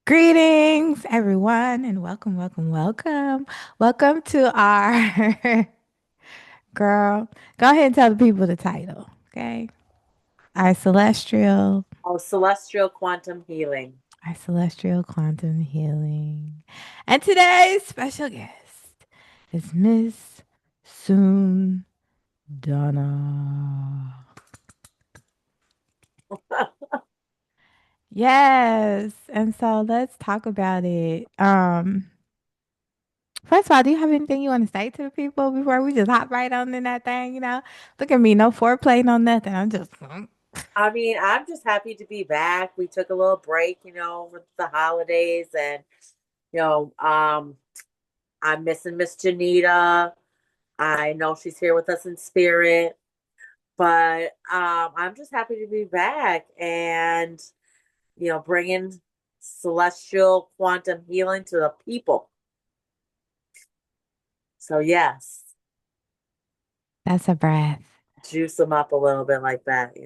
Greetings, everyone, and welcome, welcome, welcome. Welcome to our girl. Go ahead and tell the people the title, okay? Our celestial, Oh, celestial quantum healing. our celestial quantum healing. And today's special guest is Miss Soon Donna. Yes, and so let's talk about it. First of all, do you have anything you want to say to the people before we just hop right on in that thing? Look at me, no foreplay, no nothing. I'm just, I mean, I'm just happy to be back. We took a little break, with the holidays and you know, um I'm missing Miss Janita. I know she's here with us in spirit, but I'm just happy to be back and bringing celestial quantum healing to the people. So yes, that's a breath. juice them up a little bit like that.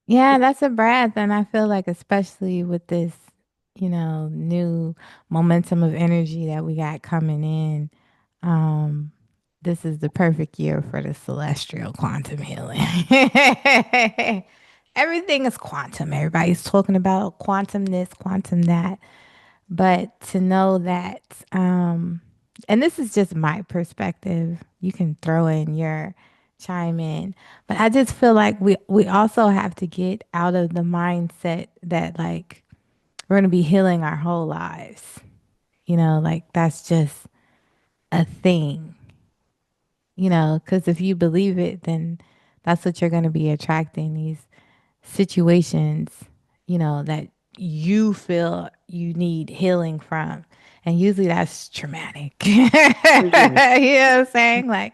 Yeah, that's a breath. And I feel like, especially with this, new momentum of energy that we got coming in, um, this is the perfect year for the celestial quantum healing. Everything is quantum. Everybody's talking about quantum this, quantum that. But to know that, and this is just my perspective, you can throw in your chime in, but I just feel like we also have to get out of the mindset that like we're gonna be healing our whole lives. Like that's just a thing. Because if you believe it, then that's what you're gonna be attracting these situations, that you feel you need healing from. And usually that's traumatic. You know Mhm. what I'm saying? Like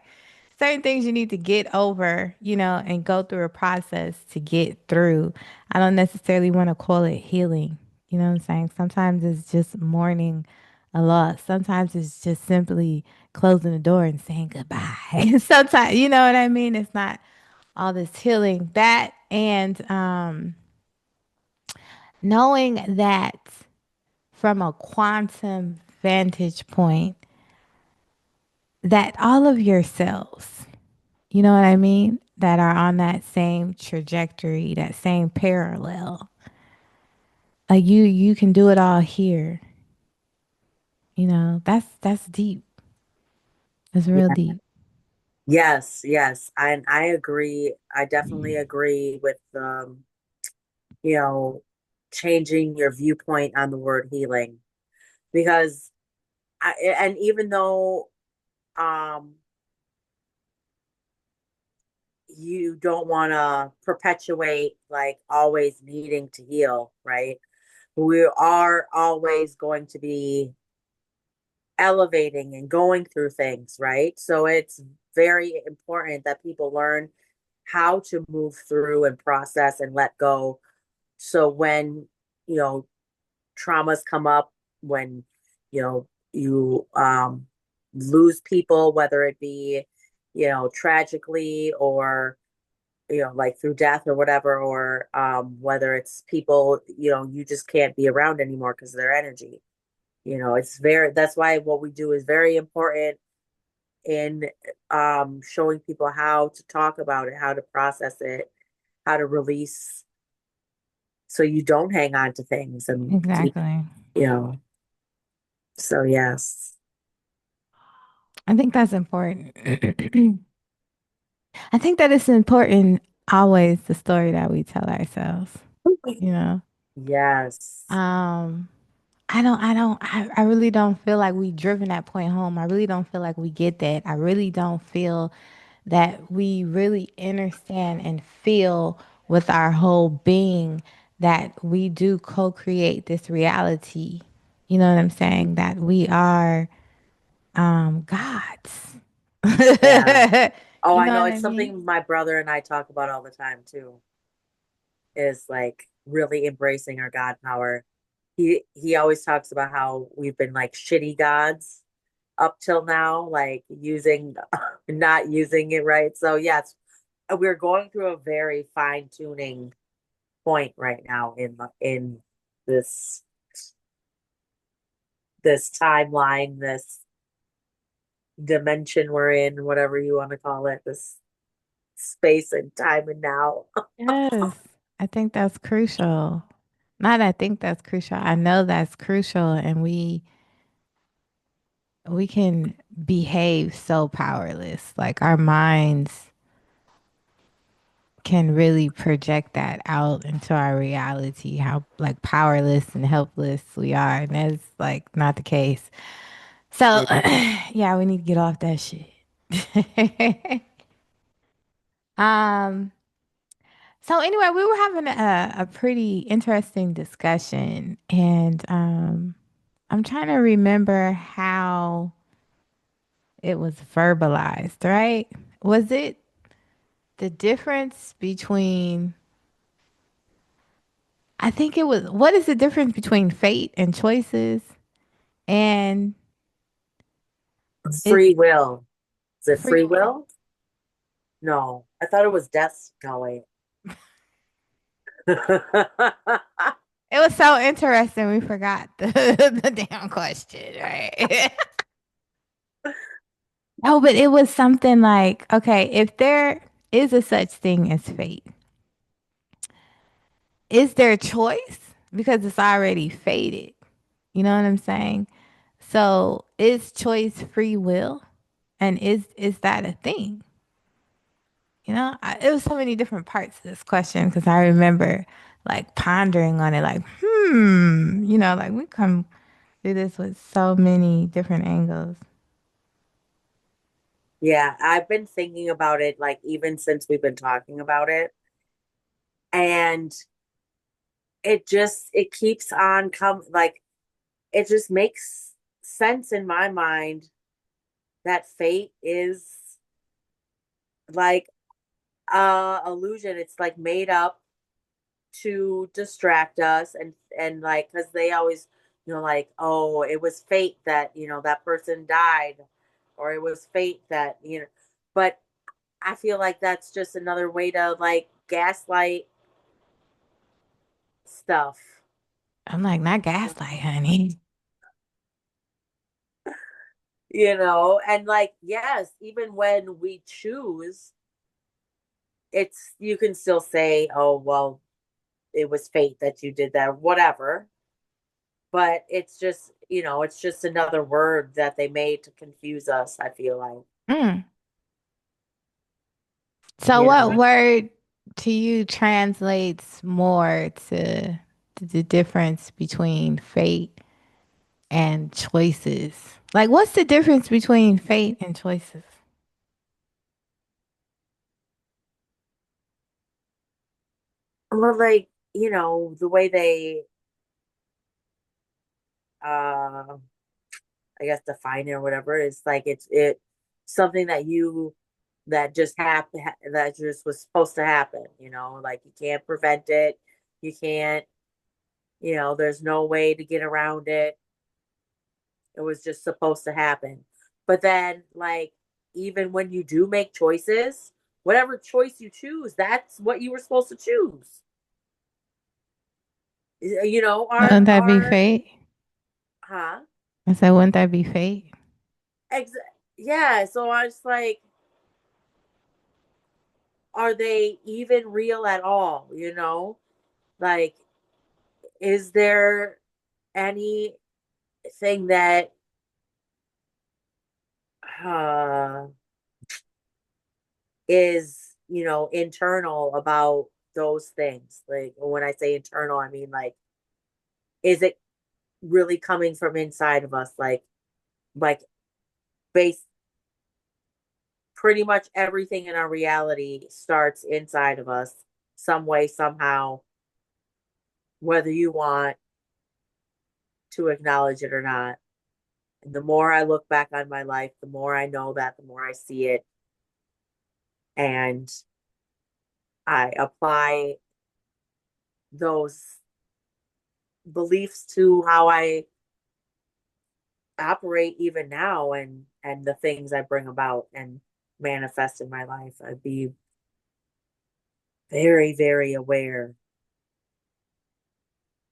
certain things you need to get over, and go through a process to get through. I don't necessarily want to call it healing. You know what I'm saying? Sometimes it's just mourning a loss. Sometimes it's just simply closing the door and saying goodbye. Sometimes, you know what I mean? It's not all this healing that and knowing that from a quantum vantage point that all of your cells, you know what I mean, that are on that same trajectory, that same parallel, like you can do it all here. That's deep. That's real Yeah. deep. Yes, yes. And I agree. I definitely agree with you know, changing your viewpoint on the word healing because and even though um you don't want to perpetuate like always needing to heal, right? We are always going to be elevating and going through things, right? So it's very important that people learn how to move through and process and let go. So when, you know, traumas come up, when, you lose people, whether it be, tragically or, like through death or whatever, or whether it's people, you just can't be around anymore because of their energy. That's why what we do is very important in showing people how to talk about it, how to process it, how to release so you don't hang on to things and keep, Exactly. you know, so yes. I think that's important. I think that it's important always the story that we tell ourselves, you know. Yes. Um, I really don't feel like we driven that point home. I really don't feel like we get that. I really don't feel that we really understand and feel with our whole being that we do co-create this reality. You know what I'm saying? That we are gods. Yeah. Oh, You I know know what it's I mean? something my brother and I talk about all the time too, is like really embracing our God power. He always talks about how we've been like shitty gods up till now, like using not using it right. So yes, we're going through a very fine tuning point right now in this. this timeline, this dimension we're in, whatever you want to call it, this space and time and now. Yes, I think that's crucial. Not I think that's crucial. I know that's crucial and we can behave so powerless. Like our minds can really project that out into our reality, how like powerless and helpless we are. And that's like not the case. So Yeah. yeah, we need to get off that shit. um so anyway, we were having a pretty interesting discussion and I'm trying to remember how it was verbalized, right? Was it the difference between, I think it was, what is the difference between fate and choices? And it Free will. Is it free free will. will? No, I thought it was death. No, wait. It was so interesting. We forgot the damn question, right? No, but it was something like, okay, if there is a such thing as fate, is there choice? Because it's already fated. You know what I'm saying? So is choice free will? And is that a thing? It was so many different parts of this question because I remember like pondering on it, like, like we come through this with so many different angles. Yeah, I've been thinking about it like even since we've been talking about it. And it keeps on come like it just makes sense in my mind that fate is like illusion. It's like made up to distract us and like because they always like, oh, it was fate that that person died, or it was fate that but I feel like that's just another way to like gaslight stuff. I'm like, not gaslight, honey. And like, yes, even when we choose, it's you can still say, oh well, it was fate that you did that or whatever, but it's just another word that they made to confuse us, I feel like. Mm. So you what know word to you translates more to the difference between fate and choices? Like, what's the difference between fate and choices? well, like, the way they I guess define it or whatever is like it something that just happened, that just was supposed to happen, like you can't prevent it, you can't, there's no way to get around it. It was just supposed to happen. But then, like, even when you do make choices, whatever choice you choose, that's what you were supposed to choose. Wouldn't that be our fate? huh? I said, wouldn't that be fate? Ex- yeah. So I was like, are they even real at all? Like, is there anything that uh, is, internal about those things? Like, when I say internal, I mean, like, is it really coming from inside of us? Like, base pretty much everything in our reality starts inside of us, some way, somehow, whether you want to acknowledge it or not. And the more I look back on my life, the more I know that, the more I see it. And I apply those beliefs to how I operate even now, and the things I bring about and manifest in my life. I'd be very, very aware.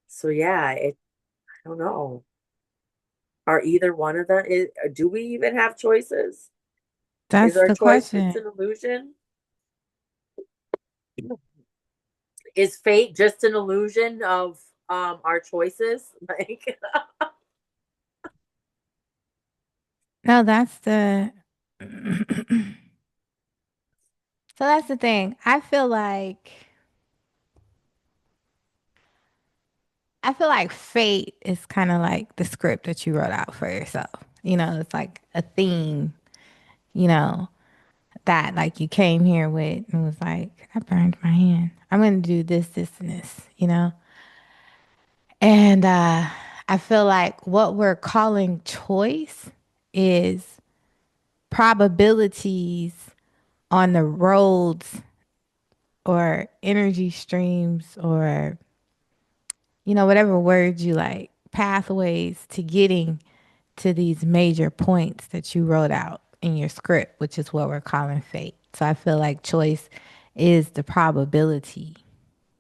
So yeah, I don't know. Are either one of them, do we even have choices? Is That's our the choice just question. an illusion? Is fate just an illusion of our choices? Like, No, that's the so that's the thing. I feel like fate is kind of like the script that you wrote out for yourself. It's like a theme, you know, that like you came here with and was like, I burned my hand. I'm going to do this, this, and this. And I feel like what we're calling choice is probabilities on the roads or energy streams or, whatever words you like, pathways to getting to these major points that you wrote out in your script, which is what we're calling fate. So I feel like choice is the probability,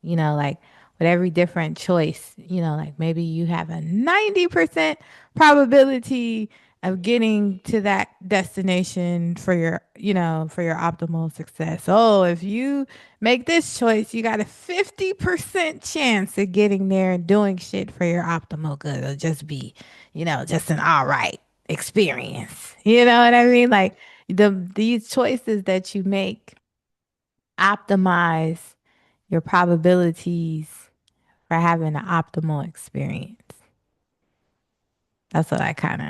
like with every different choice, like maybe you have a 90% probability of getting to that destination for your optimal success. Oh, if you make this choice, you got a 50% chance of getting there and doing shit for your optimal good. It'll just be, just an all right experience. You know what I mean? Like these choices that you make optimize your probabilities for having an optimal experience. That's what I kind of,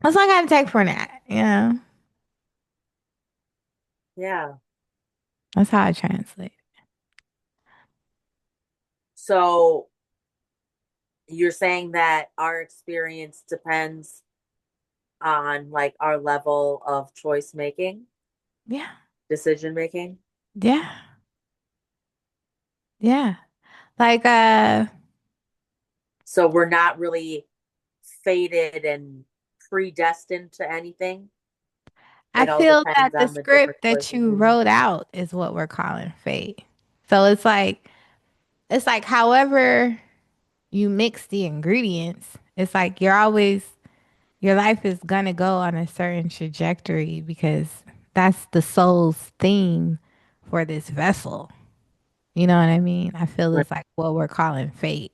that's what I kind of take from that. yeah. That's how I translate. So you're saying that our experience depends on like our level of choice making, Yeah. decision making. Yeah. Yeah. Like, So we're not really fated and predestined to anything. I It all feel that depends the on the different script that choices you we make. wrote out is what we're calling fate. So it's like however you mix the ingredients, it's like your life is gonna go on a certain trajectory because that's the soul's theme for this vessel. You know what I mean? I feel Right. it's like what we're calling fate.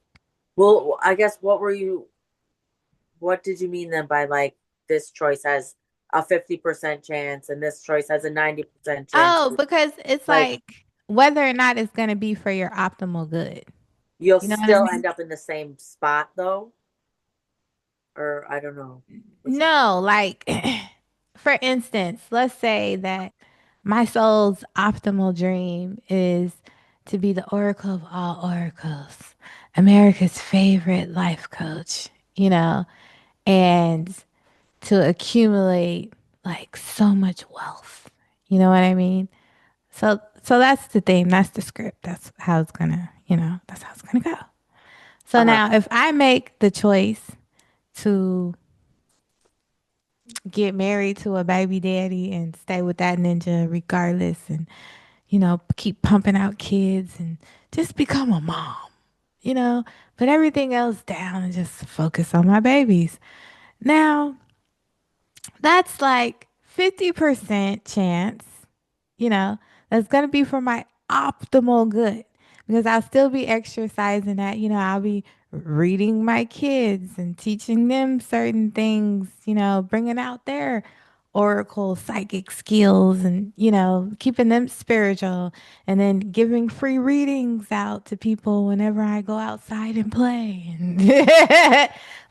Well, I guess what did you mean then by like this choice has a 50% chance and this choice has a 90% chance? Oh, because it's Like like whether or not it's gonna be for your optimal good. you'll You know what I still mean? end up in the same spot though, or I don't know what you No, like for instance, let's say that my soul's optimal dream is to be the oracle of all oracles, America's favorite life coach, and to accumulate like so much wealth. You know what I mean? So that's the theme, that's the script. That's how it's gonna go. So uh-huh. now if I make the choice to get married to a baby daddy and stay with that ninja regardless and keep pumping out kids and just become a mom, put everything else down and just focus on my babies. Now, that's like 50% chance, you know, that's going to be for my optimal good because I'll still be exercising that. I'll be reading my kids and teaching them certain things, bringing out their oracle psychic skills and, keeping them spiritual and then giving free readings out to people whenever I go outside and play. And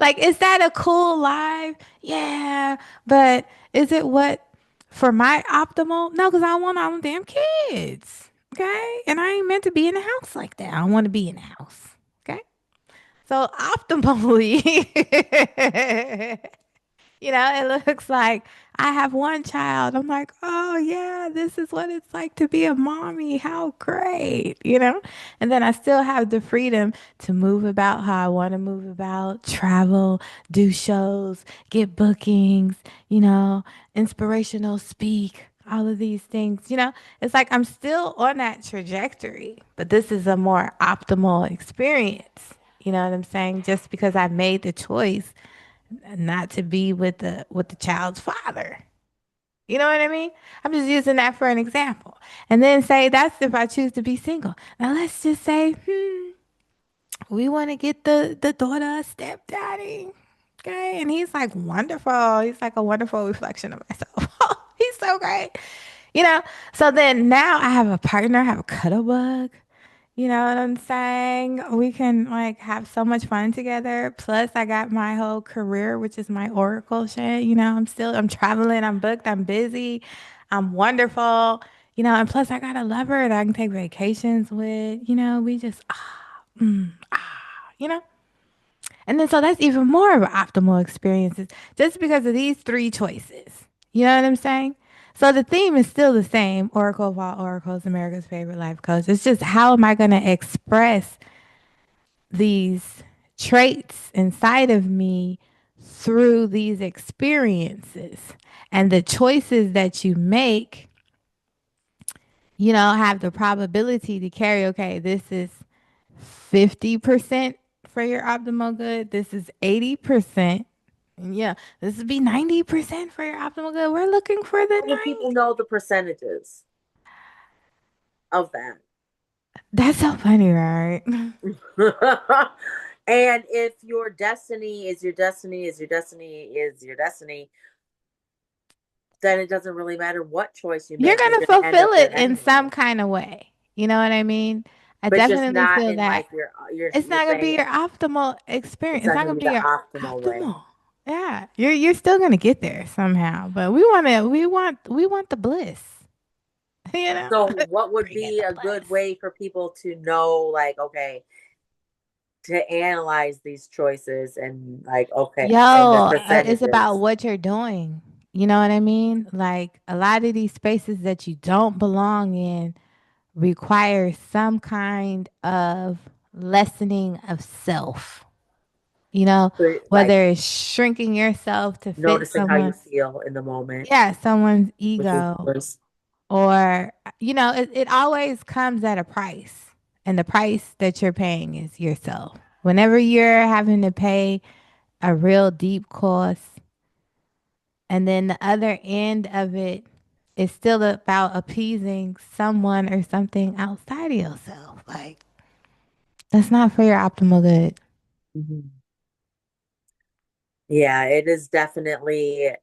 like, is that a cool life? Yeah. But is it what for my optimal? No, because I want all them damn kids. Okay. And I ain't meant to be in a house like that. I want to be in a house. Okay. So optimally, it looks like I have one child. I'm like, oh, yeah, this is what it's like to be a mommy. How great. And then I still have the freedom to move about how I want to move about, travel, do shows, get bookings, you know, inspirational speak, all of these things. It's like I'm still on that trajectory, but this is a more optimal experience. You know what I'm saying? Just because I made the choice not to be with the child's father. You know what I mean? I'm just using that for an example. And then say that's if I choose to be single. Now let's just say, we want to get the daughter a stepdaddy. Okay. And he's like wonderful. He's like a wonderful reflection of myself. He's so great. You know? So then now I have a partner, I have a cuddle bug. You know what I'm saying? We can like have so much fun together. Plus, I got my whole career, which is my Oracle shit. You know, I'm traveling, I'm booked, I'm busy, I'm wonderful. You know, and plus, I got a lover that I can take vacations with. You know, we just, you know? And then, so that's even more of an optimal experiences just because of these three choices. You know what I'm saying? So the theme is still the same. Oracle of all oracles, America's favorite life coach. It's just how am I going to express these traits inside of me through these experiences and the choices that you make, you know, have the probability to carry, okay, this is 50% for your optimal good. This is 80%. And yeah, this would be 90% for your optimal good. We're looking for the How do people 90. know the percentages of that? That's so funny, right? And if your destiny is your destiny, is your destiny, is your destiny, then it doesn't really matter what choice you You're make, going you're to going to end fulfill up it there in anyway. some kind of way. You know what I mean? I But just definitely not feel in that like your it's you're not going to be saying your optimal experience. it's It's not not going going to to be be the your optimal way. optimal. Yeah. You're still going to get there somehow, but we want the bliss. You know? So what would Bring in be the a good bliss. way for people to know, like, okay, to analyze these choices and like, okay, Yo, and the it's about percentages? what you're doing. You know what I mean? Like a lot of these spaces that you don't belong in require some kind of lessening of self. You know, Like whether it's shrinking yourself to fit noticing how you someone's, feel in the moment, yeah, someone's which is ego, yours. or, you know, it always comes at a price. And the price that you're paying is yourself. Whenever you're having to pay a real deep cost, and then the other end of it is still about appeasing someone or something outside of yourself. Like, that's not for your optimal good. Mhm. Yeah, it is definitely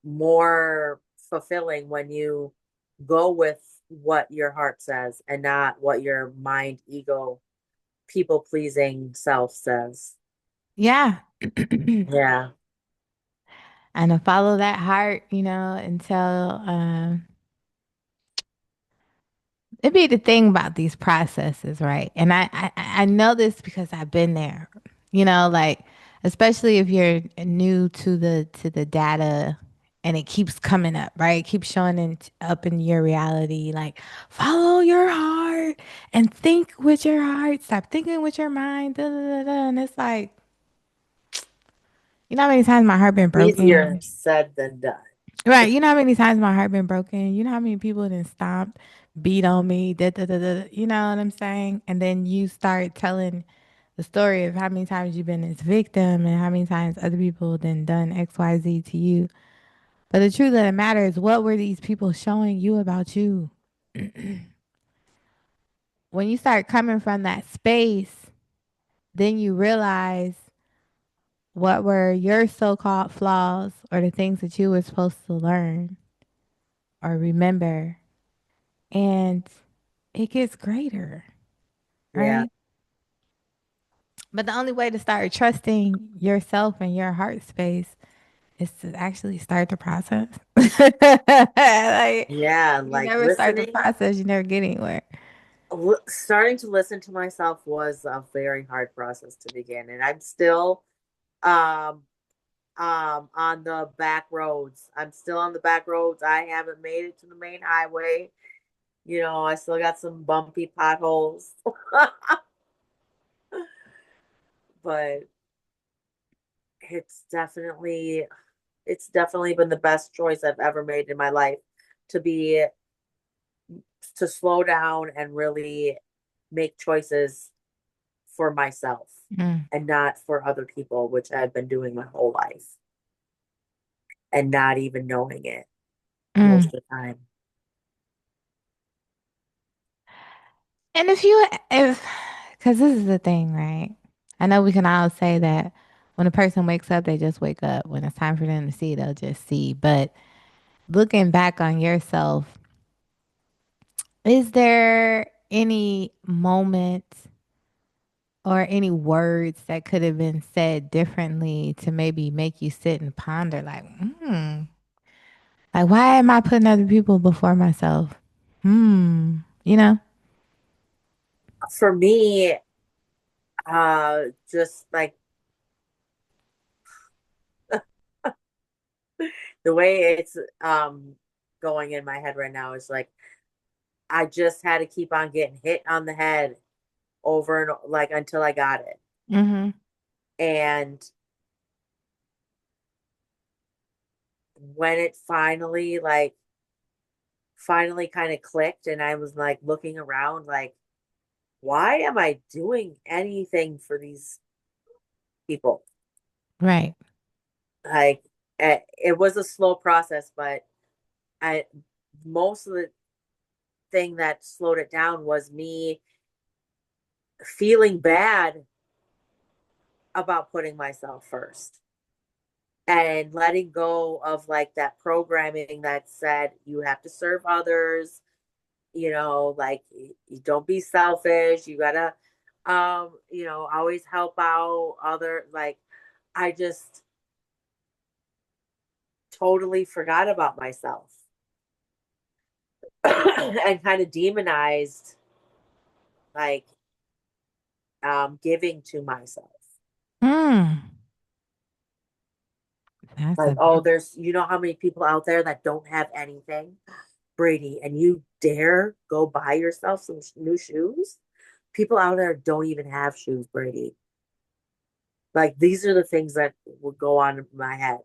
more fulfilling when you go with what your heart says and not what your mind, ego, people pleasing self says. Yeah. Yeah. And to follow that heart, you know, until it be the thing about these processes, right? And I know this because I've been there. You know, like especially if you're new to the data and it keeps coming up, right? It keeps showing up in your reality. Like follow your heart and think with your heart. Stop thinking with your mind. Da, da, da, da. And it's like, you know how many times my heart been Easier broken? said than done. Right. You know how many times my heart been broken? You know how many people done stomped, beat on me, da, da, da, da, da. You know what I'm saying? And then you start telling the story of how many times you've been this victim and how many times other people then done XYZ to you. But the truth of the matter is, what were these people showing you about you? When you start coming from that space, then you realize what were your so called flaws or the things that you were supposed to learn or remember. And it gets greater, Yeah. right? But the only way to start trusting yourself and your heart space is to actually start the process. Like, Yeah. if you Like never start the listening, process, you never get anywhere. starting to listen to myself was a very hard process to begin. And I'm still um on the back roads. I'm still on the back roads. I haven't made it to the main highway. You know, I still got some bumpy potholes. But it's definitely it's definitely been the best choice I've ever made in my life to be to slow down and really make choices for myself Mm, and not for other people, which I've been doing my whole life and not even knowing it most mm. of the time. And because this is the thing, right? I know we can all say that when a person wakes up, they just wake up. When it's time for them to see, they'll just see. But looking back on yourself, is there any moment or any words that could have been said differently to maybe make you sit and ponder, like, why am I putting other people before myself? You know? For me, just like the way it's going in my head right now is like I just had to keep on getting hit on the head over and like until I got it. Mm-hmm. And when it finally kind of clicked and I was like looking around like why am I doing anything for these people? Right. Like it was a slow process, but I most of the thing that slowed it down was me feeling bad about putting myself first and letting go of like that programming that said you have to serve others, like you don't be selfish, you gotta always help out other, like I just totally forgot about myself and kind of demonized like giving to myself. Mm. That's Like, a oh, big. there's how many people out there that don't have anything, Brady, and you dare go buy yourself some new shoes? People out there don't even have shoes, Brady. Like these are the things that would go on in my head,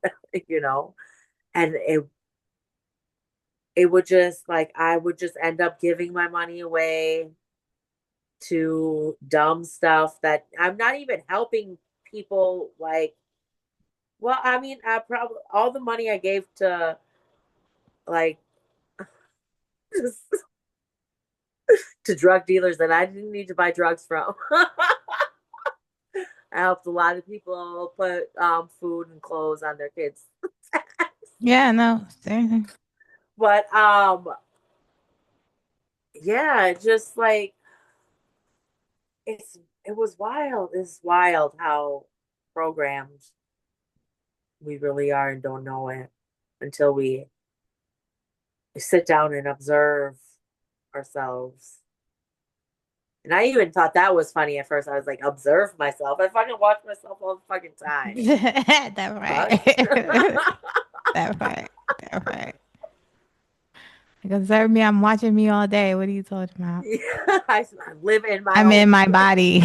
you know? And it would just like I would just end up giving my money away to dumb stuff that I'm not even helping people like, well, I mean, I probably all the money I gave to like to drug dealers that I didn't need to buy drugs from. I helped a lot of people put food and clothes on their kids. Yeah, no, seriously. But yeah, just like it was wild. It's wild how programmed we really are and don't know it until we sit down and observe ourselves. And I even thought that was funny at first. I was like, observe myself. I fucking watch myself all the fucking time. That Fuck. right. That right. That right. Like, observe me. I'm watching me all day. What are you talking about? Yeah, I live in my I'm own. in my body.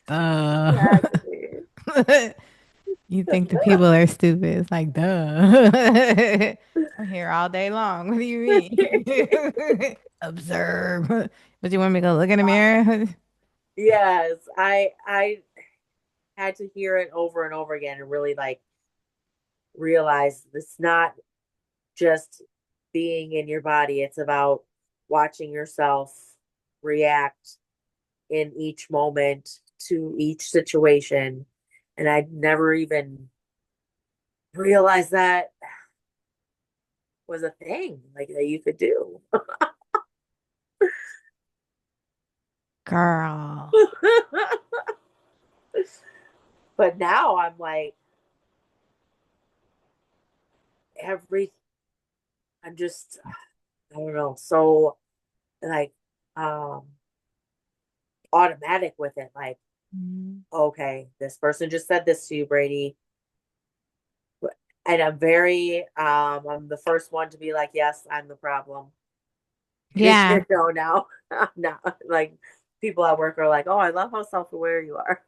Duh. Exactly. You think the people are stupid. It's like, duh. I'm here all day long. What do you mean? Observe. But you want me to go look in the mirror? Yes, I had to hear it over and over again and really like realize it's not just being in your body. It's about watching yourself react in each moment to each situation. And I never even realized that was a thing like that you could do. Girl. But now I'm like every I'm just I don't know, so like um automatic with it. Like, Mm. okay, this person just said this to you, Brady. And I'm the first one to be like, yes, I'm the problem. Yeah. Now I'm not like people at work are like, oh, I love how self aware you are.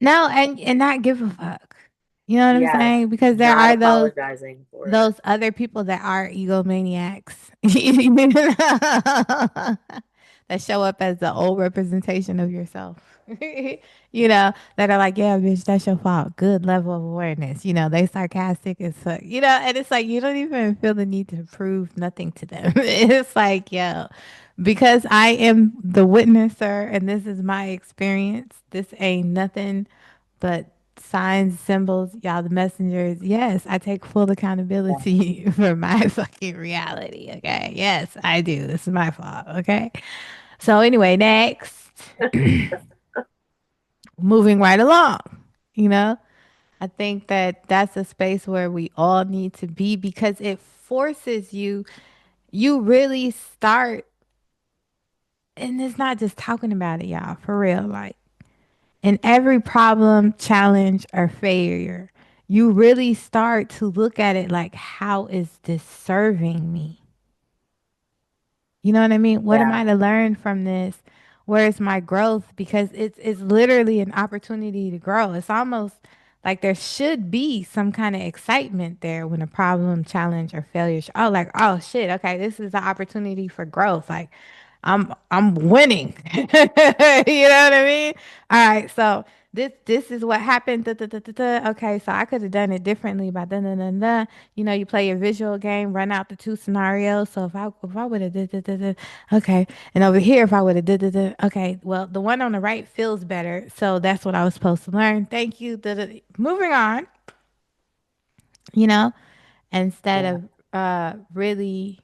No, and not give a fuck. You know what I'm Yes. saying? Because there Not are apologizing for it. those other people that are egomaniacs that show up as the old representation of yourself. That are like, yeah, bitch, that's your fault. Good level of awareness. They sarcastic as fuck. And it's like you don't even feel the need to prove nothing to them. It's like, yo, because I am the witnesser and this is my experience, this ain't nothing but signs, symbols, y'all, the messengers. Yes, I take full Yeah. accountability for my fucking reality. Okay. Yes, I do. This is my fault. Okay. So, anyway, next, moving right along, you know, I think that that's a space where we all need to be because it forces you really start, and it's not just talking about it, y'all, for real. Like, in every problem, challenge, or failure, you really start to look at it like, how is this serving me? You know what I mean? What am Yeah. I to learn from this? Where's my growth? Because it's literally an opportunity to grow. It's almost like there should be some kind of excitement there when a problem, challenge, or failure. Oh, like, oh shit, okay, this is the opportunity for growth. Like, I'm winning. You know what I mean? All right, so this is what happened. Da, da, da, da, da. Okay, so I could have done it differently by da da da da. You play a visual game, run out the two scenarios. So if I would have did da, da, da, okay, and over here if I would have did da, da, okay, well the one on the right feels better, so that's what I was supposed to learn. Thank you. Da, da, da. Moving on, you know, instead Yeah. of really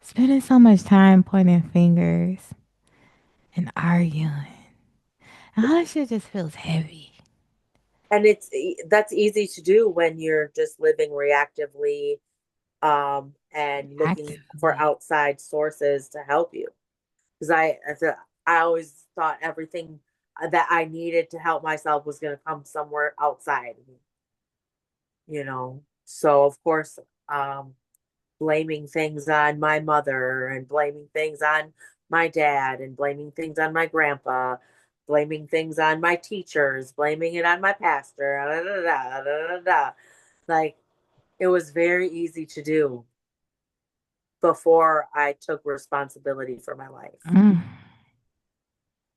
spending so much time pointing fingers and arguing, and all that shit just feels heavy. And that's easy to do when you're just living reactively, and looking for Actively. outside sources to help you. Because I always thought everything that I needed to help myself was going to come somewhere outside, So of course, um, blaming things on my mother and blaming things on my dad and blaming things on my grandpa, blaming things on my teachers, blaming it on my pastor, da, da, da, da, da, da. Like, it was very easy to do before I took responsibility for my life. Mm.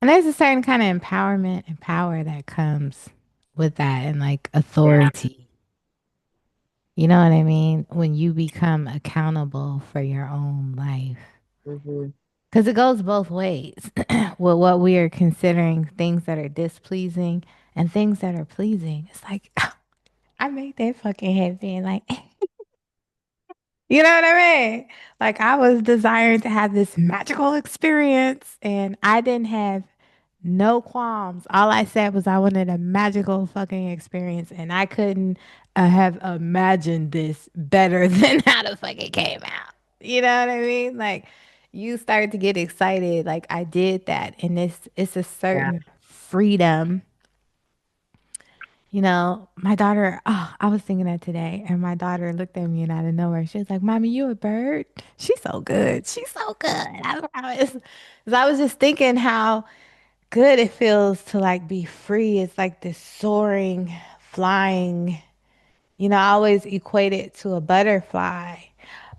And there's a certain kind of empowerment and power that comes with that and like Yeah. authority. You know what I mean? When you become accountable for your own life. Hmm. Because it goes both ways with what we are considering things that are displeasing and things that are pleasing. It's like, I made that fucking happen. Like, you know what I mean? Like, I was desiring to have this magical experience and I didn't have no qualms. All I said was I wanted a magical fucking experience, and I couldn't have imagined this better than how the fuck it came out. You know what I mean? Like you start to get excited. Like I did that, and it's a Yeah. certain freedom. My daughter. Oh, I was thinking that today, and my daughter looked at me and out of nowhere, she was like, "Mommy, you a bird?" She's so good. She's so good. I promise. 'Cause I was just thinking how good it feels to like be free. It's like this soaring, flying. I always equate it to a butterfly.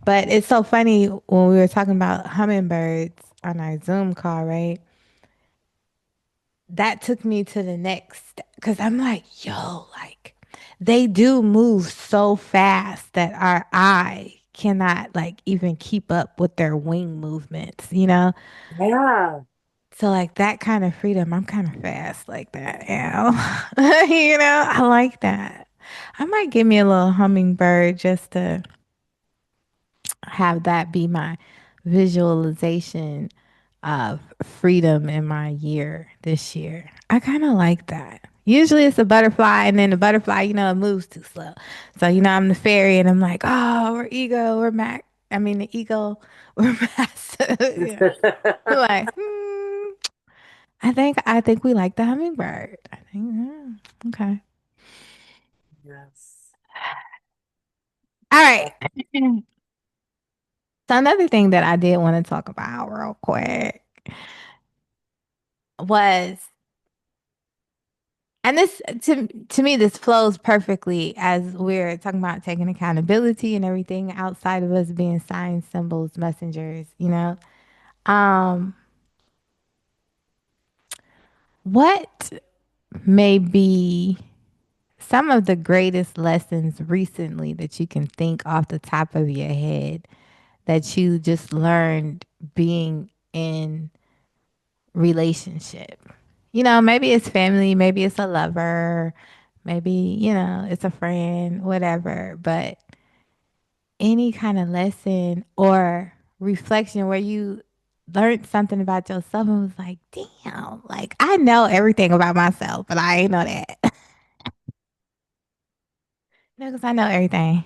But it's so funny when we were talking about hummingbirds on our Zoom call, right? That took me to the next because I'm like, yo, like they do move so fast that our eye cannot like even keep up with their wing movements. Yeah. So like that kind of freedom, I'm kind of fast like that. I like that. I might give me a little hummingbird just to have that be my visualization of freedom in my year this year. I kind of like that. Usually it's a butterfly, and then the butterfly, it moves too slow. So, I'm the fairy, and I'm like, oh, we're ego, we're Mac. I mean, the ego, we're massive. I'm like, I think we like the hummingbird. I think okay. Yes. All right. So another thing that I did want to talk about real quick was And this to me this flows perfectly as we're talking about taking accountability and everything outside of us being signs, symbols, messengers, you know. Um what may be some of the greatest lessons recently that you can think off the top of your head that you just learned being in relationship? You know, maybe it's family, maybe it's a lover, maybe, you know, it's a friend, whatever, but any kind of lesson or reflection where you learned something about yourself and was like, damn, like I know everything about myself, but I ain't know that. No, because I know everything.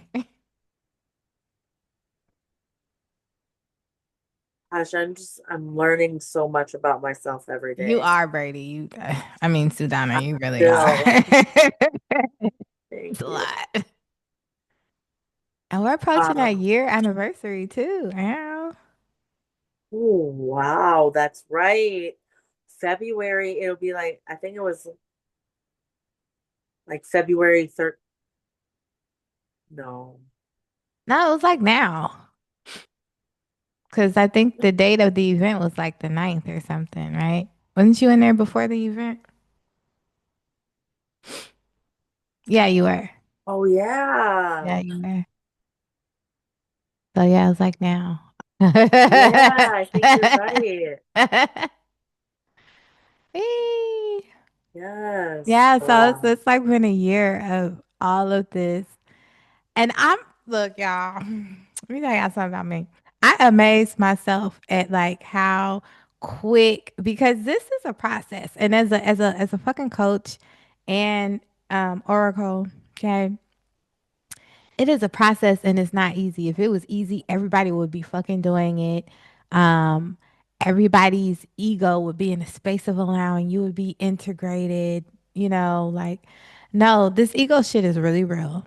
Gosh, I'm learning so much about myself every You day. are Brady. You, I mean, Sudana, I you really are. know. It's Thank a you. lot. And we're approaching our Uh, year anniversary too. Yeah. oh, wow, that's right. February, it'll be like, I think it was like February 3rd. No. No, it was like now. Because I think the date of the event was like the 9th or something, right? Wasn't you in there before the event? Yeah, you were. Oh, Yeah, yeah. you were. So yeah, it was like now. Yeah, I think you're right. Eee. Yes. Yeah, so Wow. it's like been a year of all of this. And look, y'all, let me tell y'all something about me. I amaze myself at like how quick, because this is a process. And as a fucking coach and oracle, okay, it is a process and it's not easy. If it was easy, everybody would be fucking doing it. Um, everybody's ego would be in a space of allowing you would be integrated, you know, like no, this ego shit is really real.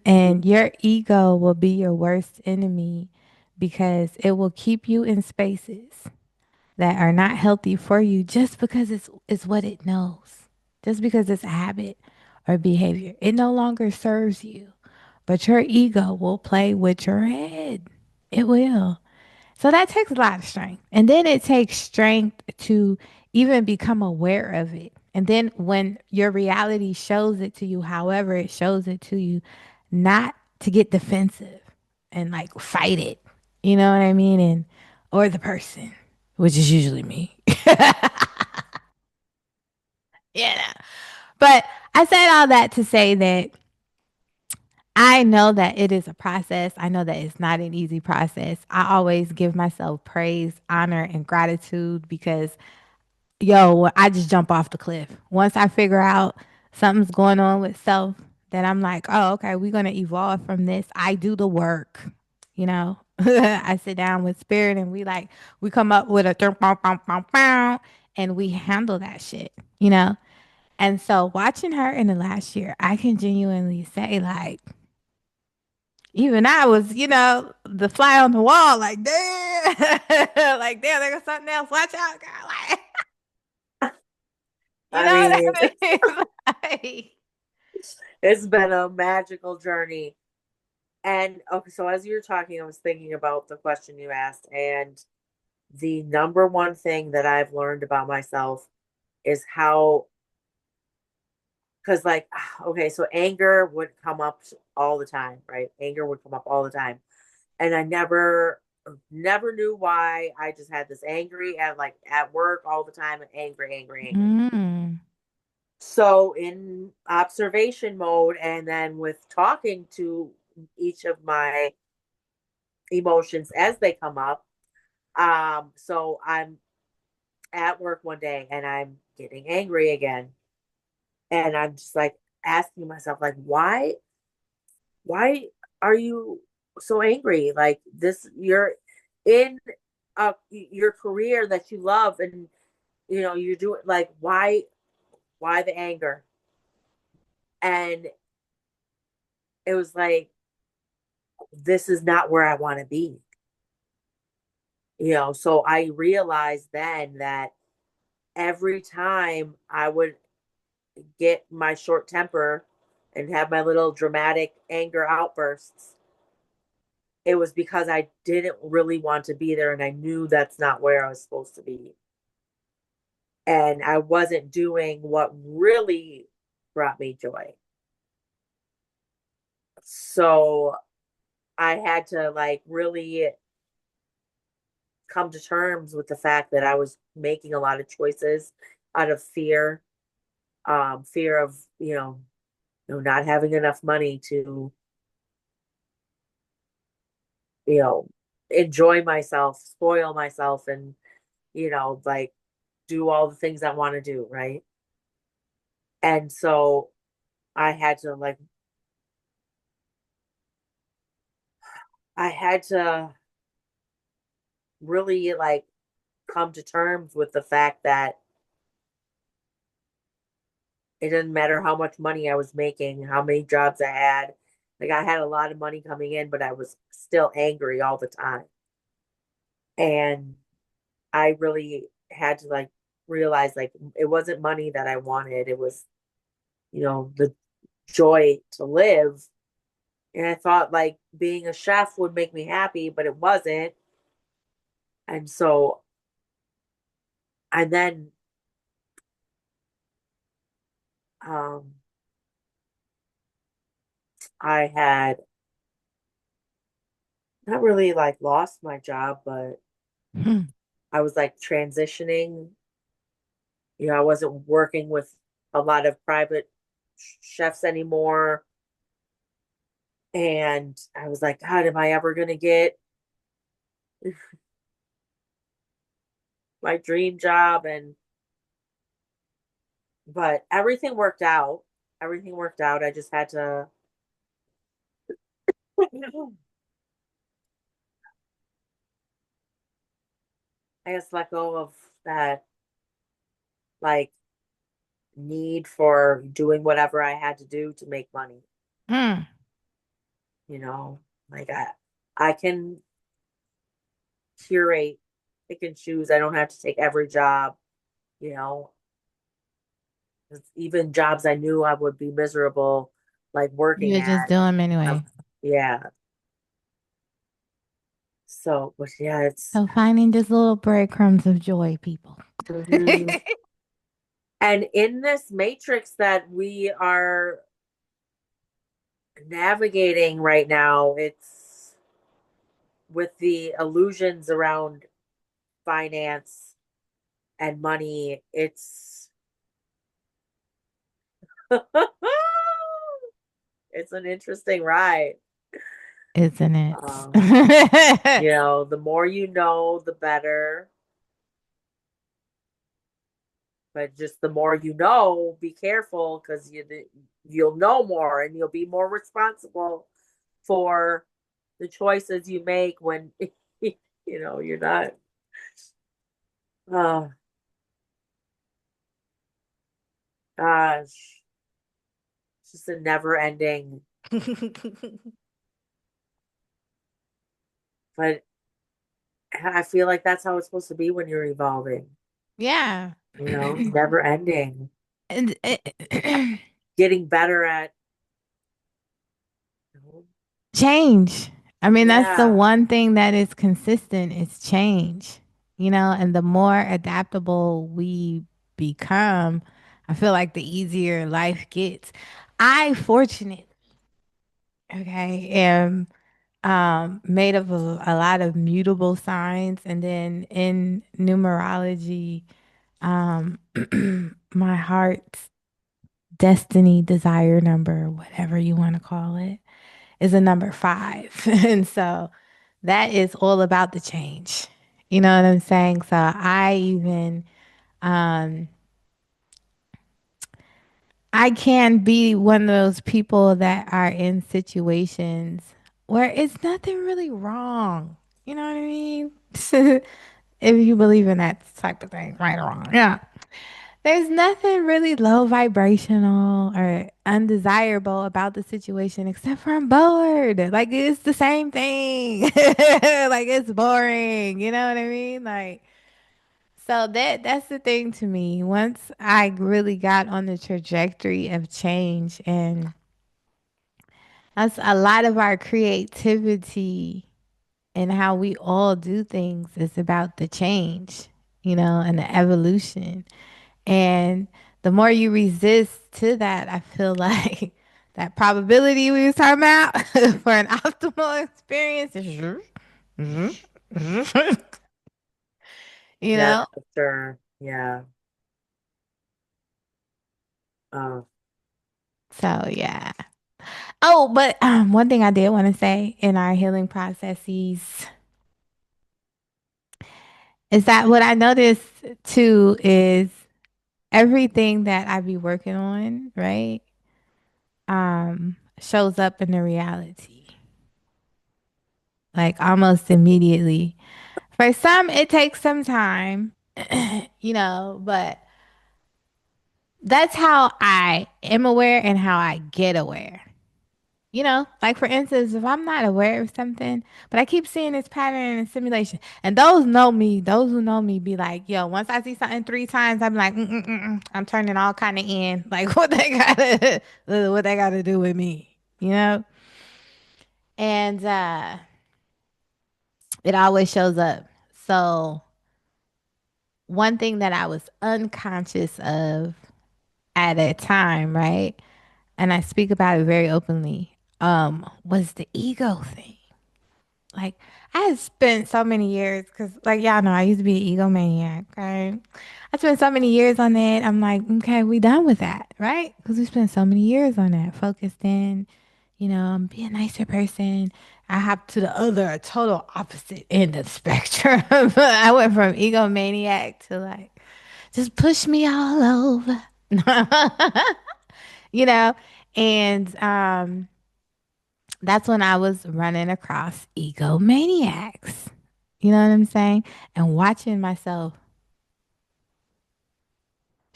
And your ego will be your worst enemy because it will keep you in spaces that are not healthy for you just because it's what it knows. Just because it's a habit or behavior. It no longer serves you. But your ego will play with your head. It will. So that takes a lot of strength. And then it takes strength to even become aware of it. And then when your reality shows it to you, however it shows it to you, not to get defensive and like fight it. You know what I mean? And or the person, which is usually me. Yeah. But I said all that to say that I know that it is a process. I know that it's not an easy process. I always give myself praise, honor, and gratitude because, yo, I just jump off the cliff. Once I figure out something's going on with self, then I'm like, oh, okay, we're going to evolve from this. I do the work, you know? I sit down with spirit and we come up with a and we handle that shit, you know? And so watching her in the last year, I can genuinely say, like, even I was, you know, the fly on the wall, like, damn, like, damn, there's something else. Watch out, girl. Like, you I know what mean, I mean? Like, it's been a magical journey. And okay, so as you were talking, I was thinking about the question you asked, and the number one thing that I've learned about myself is how, because like, okay, so anger would come up all the time, right? Anger would come up all the time. And I never knew why. I just had this angry at like at work all the time and angry, angry, angry. mm, So in observation mode and then with talking to each of my emotions as they come up. So I'm at work one day and I'm getting angry again. And I'm just like asking myself, like, why are you so angry? Like this, you're in your career that you love and you do it like why the anger? And it was like, this is not where I want to be. So I realized then that every time I would get my short temper and have my little dramatic anger outbursts, it was because I didn't really want to be there and I knew that's not where I was supposed to be. And I wasn't doing what really brought me joy. So I had to like really come to terms with the fact that I was making a lot of choices out of fear, fear of, not having enough money to, you know, enjoy myself, spoil myself, and, like do all the things I want to do, right? And so I had to like, I had to really like come to terms with the fact that it didn't matter how much money I was making, how many jobs I had. Like I had a lot of money coming in, but I was still angry all the time. And I really had to like realize like it wasn't money that I wanted. It was, the joy to live. And I thought like being a chef would make me happy, but it wasn't. And so, and then um I had not really like lost my job, but Hmm. I was like transitioning. I wasn't working with a lot of private chefs anymore. And I was like, God, am I ever going to get my dream job? But everything worked out. Everything worked out. I just had to, I guess, let go of that, like, need for doing whatever I had to do to make money. Hmm. You know, like I can curate, pick and choose. I don't have to take every job, you know, even jobs I knew I would be miserable, like working You just do at. them Um, anyway. yeah. So, but yeah, it's, So finding just little breadcrumbs of joy, people. mhm. And in this matrix that we are navigating right now, it's with the illusions around finance and money. It's an interesting ride. Isn't Um, it? the more you know, the better. But just the more you know, be careful because you'll know more and you'll be more responsible for the choices you make when you're not. Oh gosh, it's just a never ending. But I feel like that's how it's supposed to be when you're evolving. Yeah. Never ending. And Getting better at. change. I mean, that's the Yeah. one thing that is consistent is change, and the more adaptable we become, I feel like the easier life gets. I fortunate, okay, am made of a lot of mutable signs, and then in numerology, um my heart's destiny desire number, whatever you want to call it, is a number 5. And so that is all about the change. You know what I'm saying? So um I can be one of those people that are in situations where it's nothing really wrong. You know what I mean? If you believe in that type of thing, right or wrong. Yeah. There's nothing really low vibrational or undesirable about the situation except for I'm bored. Like it's the same thing. Like it's boring. You know what I mean? Like So that's the thing to me. Once I really got on the trajectory of change, and that's a lot of our creativity and how we all do things is about the change, and the evolution. And the more you resist to that, I feel like that probability we was talking about for an optimal experience is, you Yeah, know? for sure. Yeah. Oh, So yeah. Oh, but one thing I did want to say in our healing processes is that what I noticed too is everything that I be working on, right? Shows up in the reality like almost immediately. For some, it takes some time, but that's how I am aware and how I get aware. Like for instance, if I'm not aware of something, but I keep seeing this pattern and simulation, and those who know me be like, yo, once I see something three times, I'm like, I'm turning all kind of in. Like what they gotta do with me, you know? And it always shows up. So one thing that I was unconscious of at that time, right? And I speak about it very openly, was the ego thing. Like I had spent so many years because like y'all know I used to be an egomaniac, right? I spent so many years on that. I'm like, okay, we done with that, right? Because we spent so many years on that, focused in, be a nicer person. I hop to the other total opposite end of the spectrum. I went from egomaniac to like, just push me all over. you know, and that's when I was running across egomaniacs. You know what I'm saying? And watching myself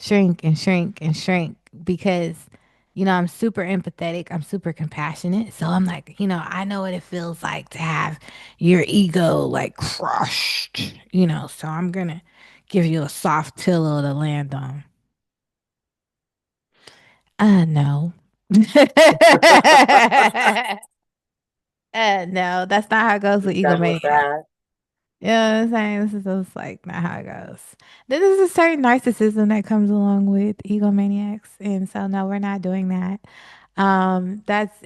shrink and shrink and shrink because, I'm super empathetic. I'm super compassionate. So I'm like, I know what it feels like to have your ego like crushed, so I'm going to give you a soft pillow to land on. No. No, that's not how it goes with done with egomaniacs. that. You know what I'm saying? This is just like not how it goes. Then there's a certain narcissism that comes along with egomaniacs. And so no, we're not doing that. That's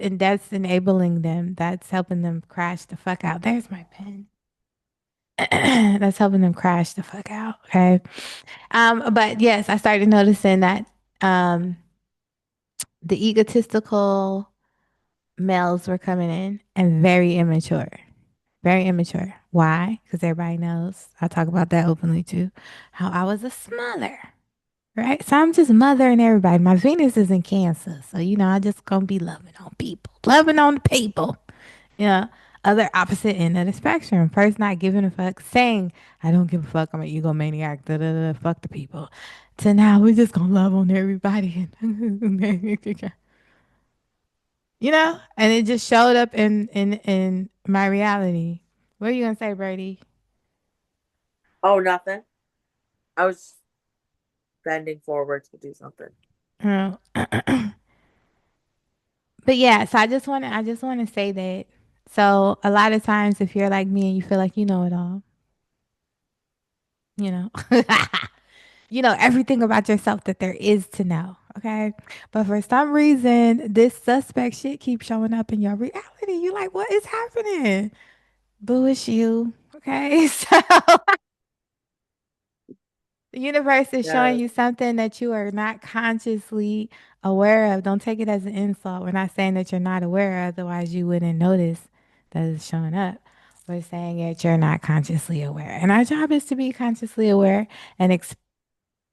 enabling them. That's helping them crash the fuck out. There's my pen. That's helping them crash the fuck out. Okay. But yes, I started noticing that um the egotistical males were coming in and very immature. Very immature. Why? Because everybody knows. I talk about that openly too. How I was a smother, right? So I'm just mothering everybody. My Venus is in Cancer. So, I just gonna be loving on people, loving on the people. You know, other opposite end of the spectrum. First, not giving a fuck, saying, I don't give a fuck. I'm an egomaniac. Da, da, da, fuck the people. To now, we're just gonna love on everybody. And it just showed up in my reality. What are you gonna say, Brady? Oh, nothing. I was bending forward to do something. Oh. But yeah, so I just want to say that. So a lot of times, if you're like me and you feel like you know it all, you know, you know everything about yourself that there is to know. Okay, but for some reason, this suspect shit keeps showing up in your reality. You're like, what is happening? Boo, it's you. Okay, so the universe is showing Yeah. you something that you are not consciously aware of. Don't take it as an insult. We're not saying that you're not aware, otherwise, you wouldn't notice that it's showing up. We're saying that you're not consciously aware. And our job is to be consciously aware and expand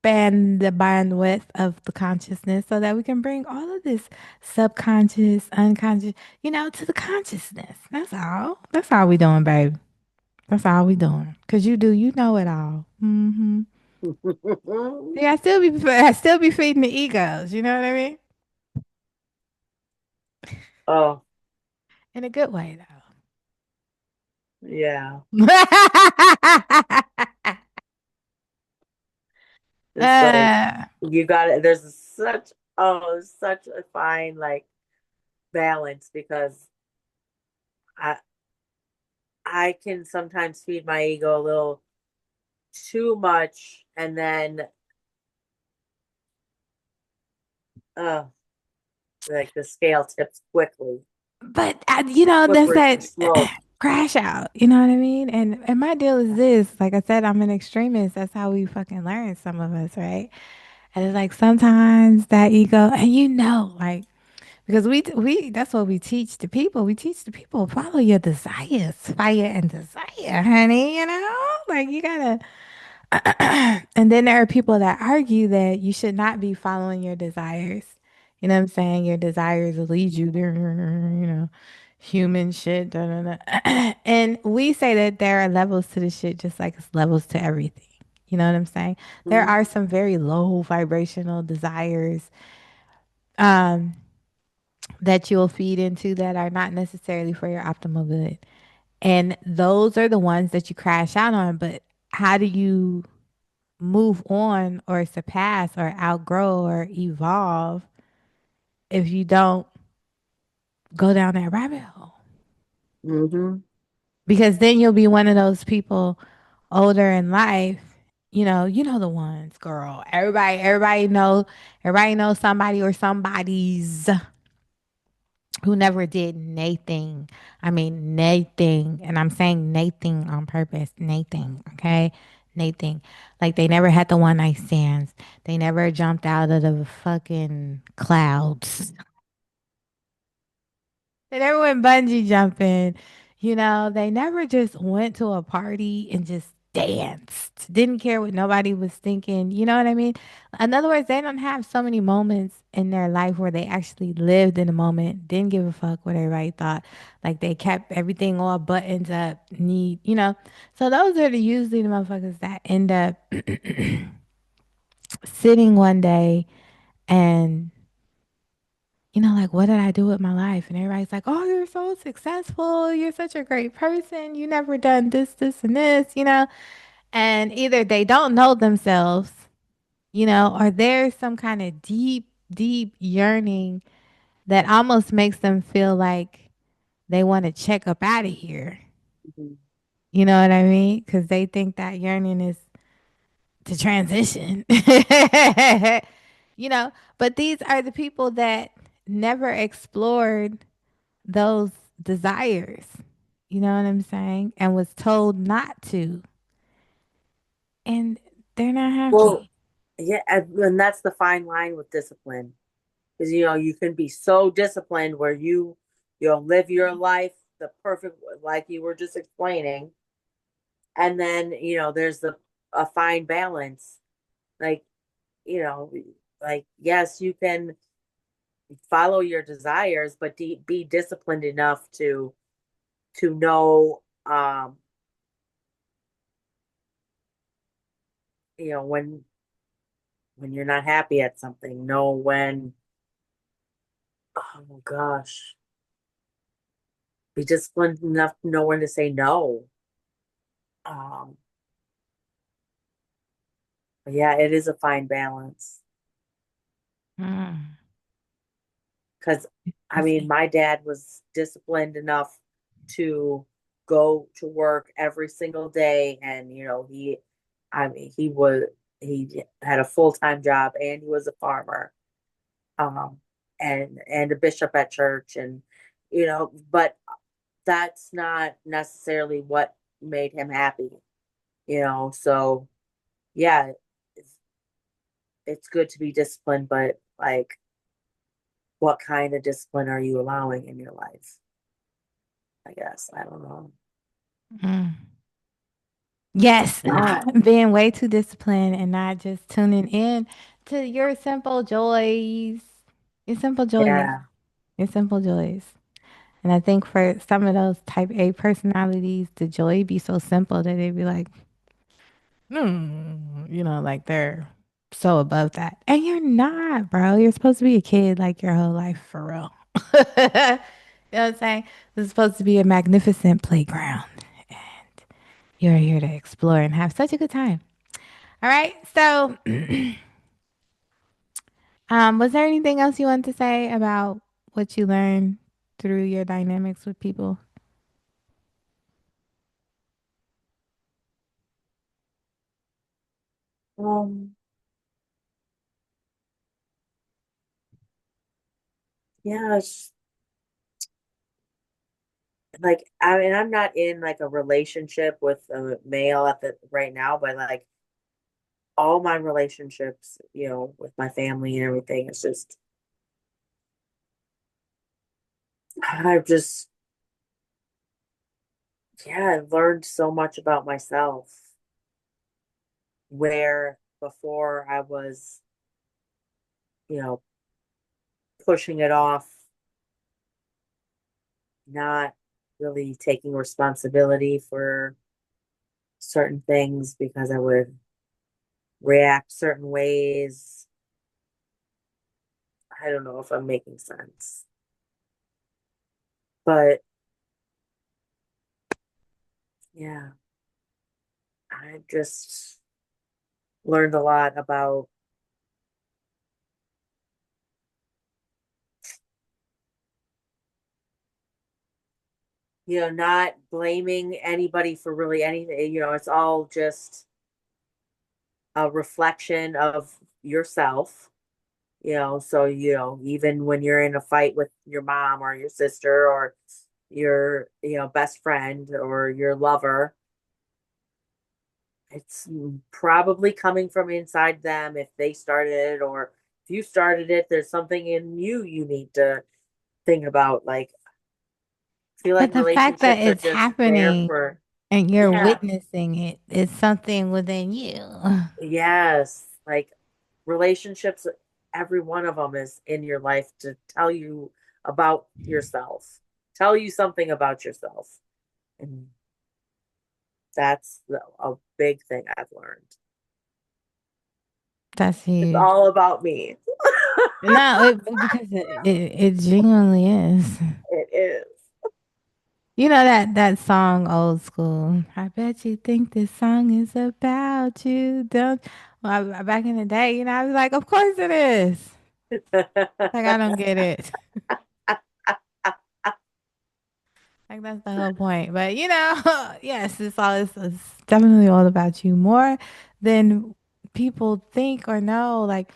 the bandwidth of the consciousness so that we can bring all of this subconscious, unconscious, to the consciousness. That's all. That's all we doing, babe. That's all we doing. Cause you know it all. Mm-hmm. See, I still be feeding the egos. You know what I mean? Oh, In a good way, yeah. though. it's like you got it. There's such a fine like balance because I I can sometimes feed my ego a little too much, and then uh like the scale tips but you know, that's quickly that slope. crash out. You know what I mean? And my deal is this. Like I said, I'm an extremist. That's how we fucking learn, some of us, right? And it's like sometimes that ego, and you know, like because we that's what we teach the people. We teach the people follow your desires, fire and desire, honey. You know, like you gotta. And then there are people that argue that you should not be following your desires. You know what I'm saying? Your desires will lead you there, you know, human shit. Da, da, da. And we say that there are levels to the shit, just like it's levels to everything. You know what I'm saying? There are Mhm. some very low vibrational desires um, that you'll feed into that are not necessarily for your optimal good. And those are the ones that you crash out on. But how do you move on or surpass or outgrow or evolve if you don't go down that rabbit hole? Mhm. Because then you'll be one of those people older in life. You know the ones, girl. Everybody knows somebody or somebody's who never did Nathing. I mean, Nathing. And I'm saying Nathing on purpose. Nathing. Okay. Nathing. Like they never had the one night stands. They never jumped out of the fucking clouds. They never went bungee jumping. They never just went to a party and just danced. Didn't care what nobody was thinking. You know what I mean? In other words, they don't have so many moments in their life where they actually lived in the moment, didn't give a fuck what everybody thought. Like they kept everything all buttons up, neat. So those are usually the motherfuckers that end up sitting one day and like, what did I do with my life? And everybody's like, oh, you're so successful. You're such a great person. You never done this, and this. And either they don't know themselves, or there's some kind of deep, deep yearning that almost makes them feel like they want to check up out of here. Mhm. You know what I mean? Because they think that yearning is to transition. you know, but these are the people that never explored those desires. You know what I'm saying? And was told not to. And they're not Well, happy. yeah, and that's the fine line with discipline. Because you can be so disciplined where you'll live your life the perfect like you were just explaining, and then there's the a fine balance. Like you know, like yes, you can follow your desires, but be disciplined enough to know when you're not happy at something. Know when oh gosh, be disciplined enough to know when to say no. Um, yeah, it is a fine balance Mm, because I I mean, see. my dad was disciplined enough to go to work every single day, and I mean, he had a full-time job and he was a farmer, um, and a bishop at church, and but that's not necessarily what made him happy, so yeah, it's, it's good to be disciplined, but like, what kind of discipline are you allowing in your life? I guess. I don't know. Mm. Yes, Oh, being way too disciplined and not just tuning in to your simple joys. Your simple joys. yeah. Your simple joys. And I think for some of those type A personalities, the joy be so simple that they'd be like, like they're so above that. And you're not, bro. You're supposed to be a kid like your whole life for real. You know what I'm saying? This is supposed to be a magnificent playground. And you're here to explore and have such a good time. All right. So, was there anything else you want to say about what you learned through your dynamics with people? Um, yeah, it's like I mean, I'm not in like a relationship with a male at the right now, but like all my relationships, with my family and everything, it's just I've just yeah, I've learned so much about myself where before I was, you know, pushing it off, not really taking responsibility for certain things because I would react certain ways. I don't know if I'm making sense, but yeah, I just learned a lot about, not blaming anybody for really anything. It's all just a reflection of yourself. So, even when you're in a fight with your mom or your sister or your, best friend or your lover, it's probably coming from inside them if they started it, or if you started it, there's something in you need to think about. Like, I feel But like the fact that relationships are it's just there happening for, and you're yeah, witnessing it is something within you. yes, like relationships, every one of them is in your life to tell you about yourself, tell you something about yourself. And that's a big thing I've learned. That's It's huge. all about me. No, because it genuinely is. It is. You know that song, old school. I bet you think this song is about you, don't? Well, back in the day, I was like, of course it is. Like I don't get it. Like that's the whole point. But yes, it's definitely all about you more than people think or know. Like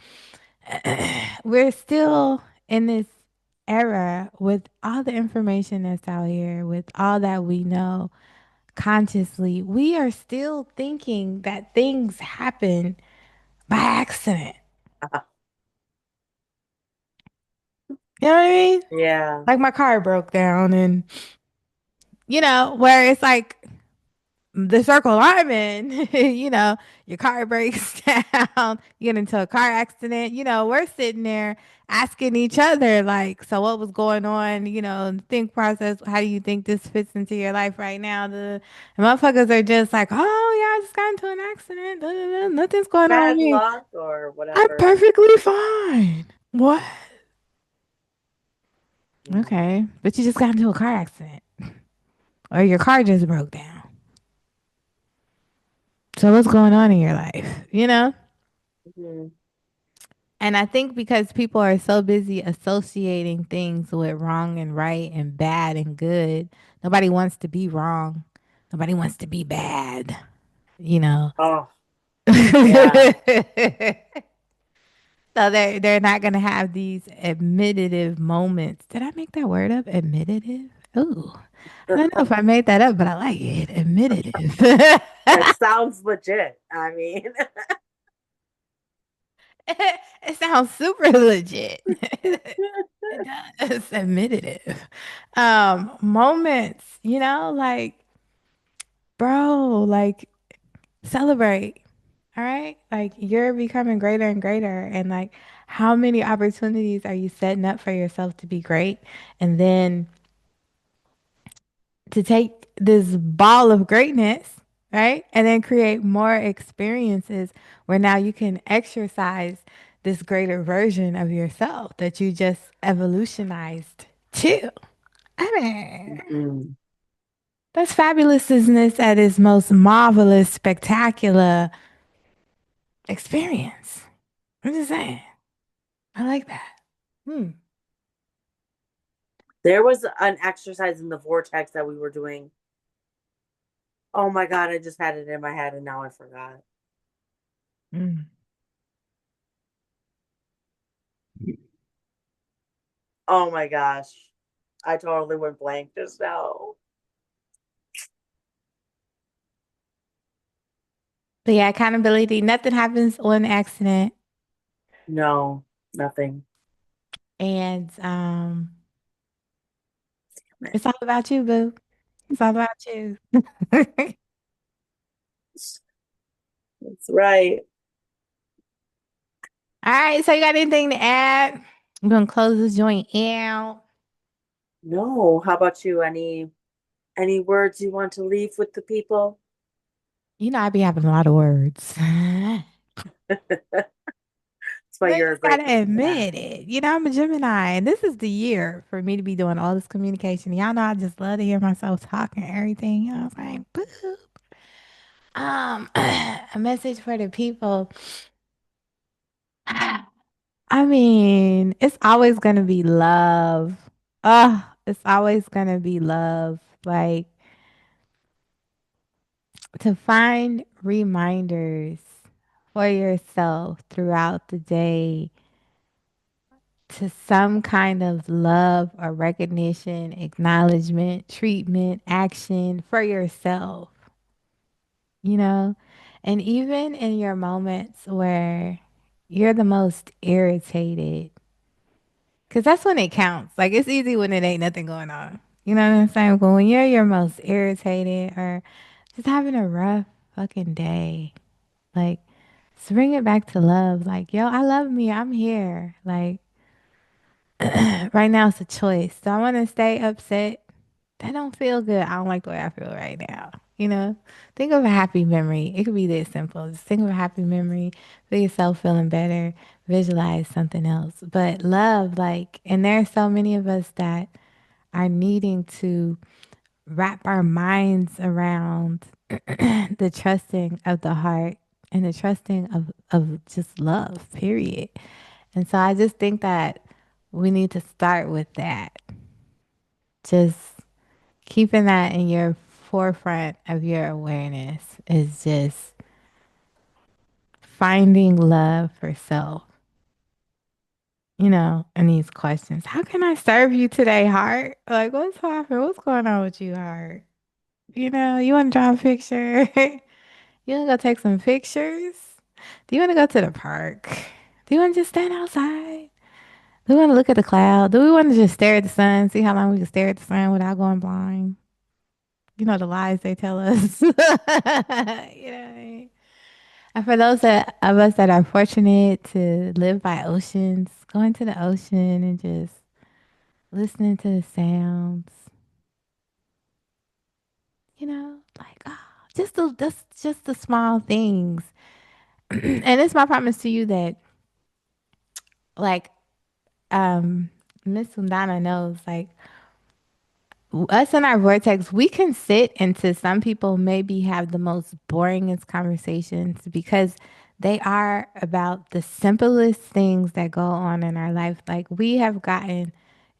we're still in this era with all the information that's out here, with all that we know consciously, we are still thinking that things happen by accident. You know what I mean? Yeah. Like my car broke down and where it's like the circle I'm in, your car breaks down, you get into a car accident, we're sitting there asking each other, like, so what was going on, the think process, how do you think this fits into your life right now? The motherfuckers are just like, oh, yeah, I just got into an accident. Da, da, da, nothing's going on with Bad me. luck or I'm whatever. perfectly fine. What? Yeah. Okay. But you just got into a car accident or your car just broke down. So what's going on in your life? Mhm. And I think because people are so busy associating things with wrong and right and bad and good, nobody wants to be wrong. Nobody wants to be bad, you know. Oh, So yeah. they're not gonna have these admitative moments. Did I make that word up? Admitative? Ooh. I don't know if I made that up, but I like it. Admitative. It sounds legit. I mean, It sounds super legit. It does. Admitative. Moments, like, bro, like celebrate. All right. Like you're becoming greater and greater. And like how many opportunities are you setting up for yourself to be great? And then to take this ball of greatness, right? And then create more experiences where now you can exercise this greater version of yourself that you just evolutionized to. I mean, mm, that's fabulousness at its most marvelous, spectacular, experience. I'm just saying. I like that. Hmm. There was an exercise in the vortex that we were doing. Oh my God, I just had it in my head and now I forgot. Mm. Oh my gosh. I totally went blank just now. But yeah, accountability. Nothing happens on accident. No, nothing. And it's all about you, boo. It's all about you. That's right. All right, so you got anything to add? I'm gonna close this joint out. No, how about you? Any words you want to leave with the people? You know, I be having a lot of words. That's why But I you're a just great gotta Gemini. admit it. You know, I'm a Gemini, and this is the year for me to be doing all this communication. Y'all know I just love to hear myself talk and everything. You know what I'm saying? Boo. A message for the people. I mean, it's always gonna be love. It's always gonna be love. Like to find reminders for yourself throughout the day to some kind of love or recognition, acknowledgement, treatment, action for yourself, you know? And even in your moments where you're the most irritated, because that's when it counts. Like it's easy when it ain't nothing going on. You know what I'm saying? But when you're your most irritated or just having a rough fucking day, like, just bring it back to love. Like, yo, I love me. I'm here. Like, right now it's a choice. Do I want to stay upset? That don't feel good. I don't like the way I feel right now. You know, think of a happy memory. It could be this simple. Just think of a happy memory, feel yourself feeling better, visualize something else. But love, like, and there are so many of us that are needing to wrap our minds around the trusting of the heart and the trusting of just love, period. And so I just think that we need to start with that. Just keeping that in your forefront of your awareness is just finding love for self, you know, and these questions. How can I serve you today, heart? Like, what's happening? What's going on with you, heart? You know, you want to draw a picture? You want to go take some pictures? Do you want to go to the park? Do you want to just stand outside? Do we want to look at the cloud? Do we want to just stare at the sun, see how long we can stare at the sun without going blind? You know, the lies they tell us. You know what I mean? And for those of us that are fortunate to live by oceans, going to the ocean and just listening to the sounds, you know, like just the small things. And it's my promise to you that like Miss Sundana knows, like us in our vortex, we can sit into some people maybe have the most boringest conversations because they are about the simplest things that go on in our life. Like we have gotten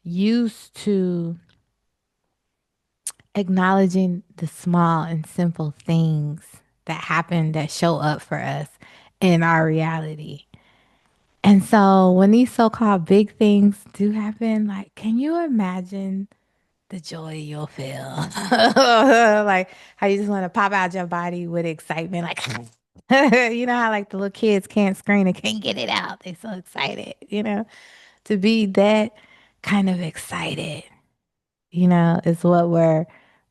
used to acknowledging the small and simple things that happen that show up for us in our reality. And so when these so-called big things do happen, like, can you imagine the joy you'll feel? Like how you just want to pop out your body with excitement, like you know how like the little kids can't scream and can't get it out. They're so excited, you know, to be that kind of excited, you know, is what we're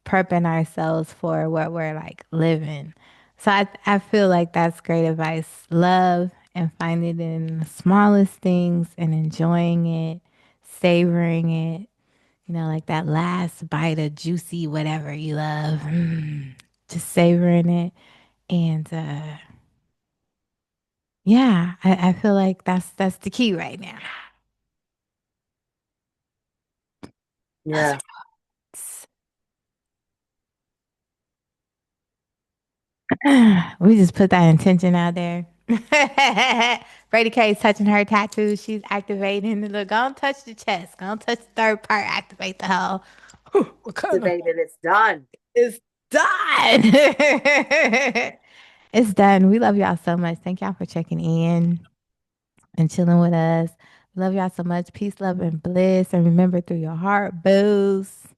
prepping ourselves for, what we're like living. So I feel like that's great advice. Love and find it in the smallest things and enjoying it, savoring it, you know, like that last bite of juicy whatever you love. Just savoring it. And yeah, I feel like that's the key right now. Yeah. We just put that intention out there. Brady K is touching her tattoo. She's activating. Look, don't touch the chest. Don't touch the third part. Activate the whole. What kind of? Activated. It's done. It's done. It's done. We love y'all so much. Thank y'all for checking in and chilling with us. We love y'all so much. Peace, love, and bliss. And remember through your heart, boost.